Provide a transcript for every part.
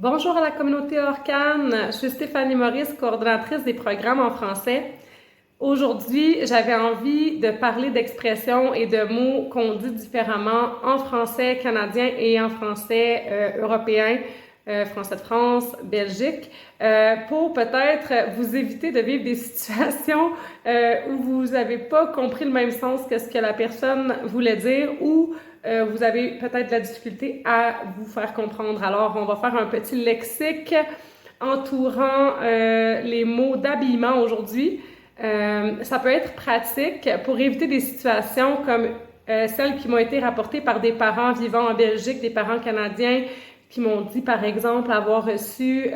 Bonjour à la communauté Orcane, je suis Stéphanie Maurice, coordonnatrice des programmes en français. Aujourd'hui, j'avais envie de parler d'expressions et de mots qu'on dit différemment en français canadien et en français européen, français de France, Belgique, pour peut-être vous éviter de vivre des situations où vous n'avez pas compris le même sens que ce que la personne voulait dire ou vous avez peut-être de la difficulté à vous faire comprendre. Alors, on va faire un petit lexique entourant les mots d'habillement aujourd'hui. Ça peut être pratique pour éviter des situations comme celles qui m'ont été rapportées par des parents vivant en Belgique, des parents canadiens qui m'ont dit, par exemple, avoir reçu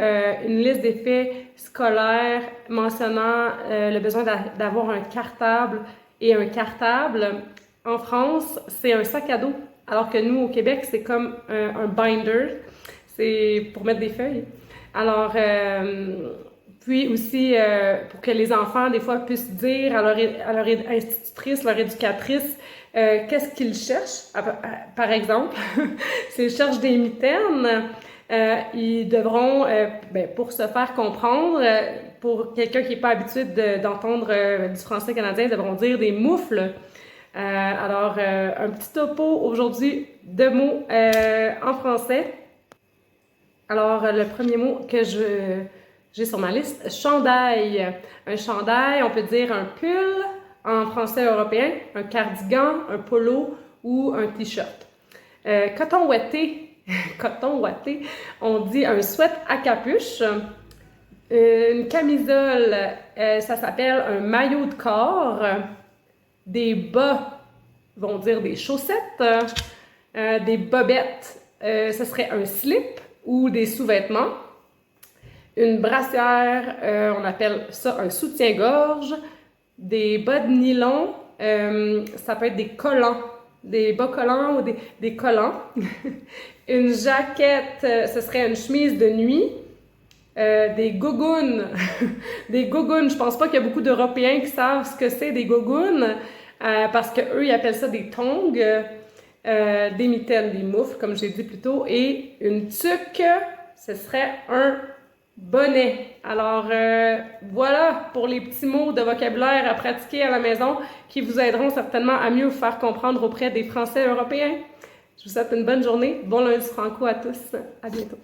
une liste d'effets scolaires mentionnant le besoin d'avoir un cartable et un cartable. En France, c'est un sac à dos, alors que nous, au Québec, c'est comme un binder, c'est pour mettre des feuilles. Alors, puis aussi, pour que les enfants, des fois, puissent dire à leur institutrice, leur éducatrice, qu'est-ce qu'ils cherchent. Par exemple, s'ils cherchent des mitaines, ils devront, pour se faire comprendre, pour quelqu'un qui n'est pas habitué d'entendre du français canadien, ils devront dire des moufles. Alors, un petit topo aujourd'hui de mots en français. Alors, le premier mot que j'ai sur ma liste, chandail. Un chandail, on peut dire un pull en français européen, un cardigan, un polo ou un t-shirt. Coton ouaté, coton ouaté, on dit un sweat à capuche. Une camisole, ça s'appelle un maillot de corps. Des bas vont dire des chaussettes. Des bobettes, ce serait un slip ou des sous-vêtements. Une brassière, on appelle ça un soutien-gorge. Des bas de nylon, ça peut être des collants, des bas collants ou des collants. Une jaquette, ce serait une chemise de nuit. Des gougounes. Des gougounes, je pense pas qu'il y a beaucoup d'Européens qui savent ce que c'est des gougounes, parce qu'eux, ils appellent ça des tongs. Des mitaines, des moufles, comme j'ai dit plus tôt, et une tuque, ce serait un bonnet. Alors, voilà pour les petits mots de vocabulaire à pratiquer à la maison qui vous aideront certainement à mieux vous faire comprendre auprès des Français européens. Je vous souhaite une bonne journée. Bon lundi franco à tous. À bientôt.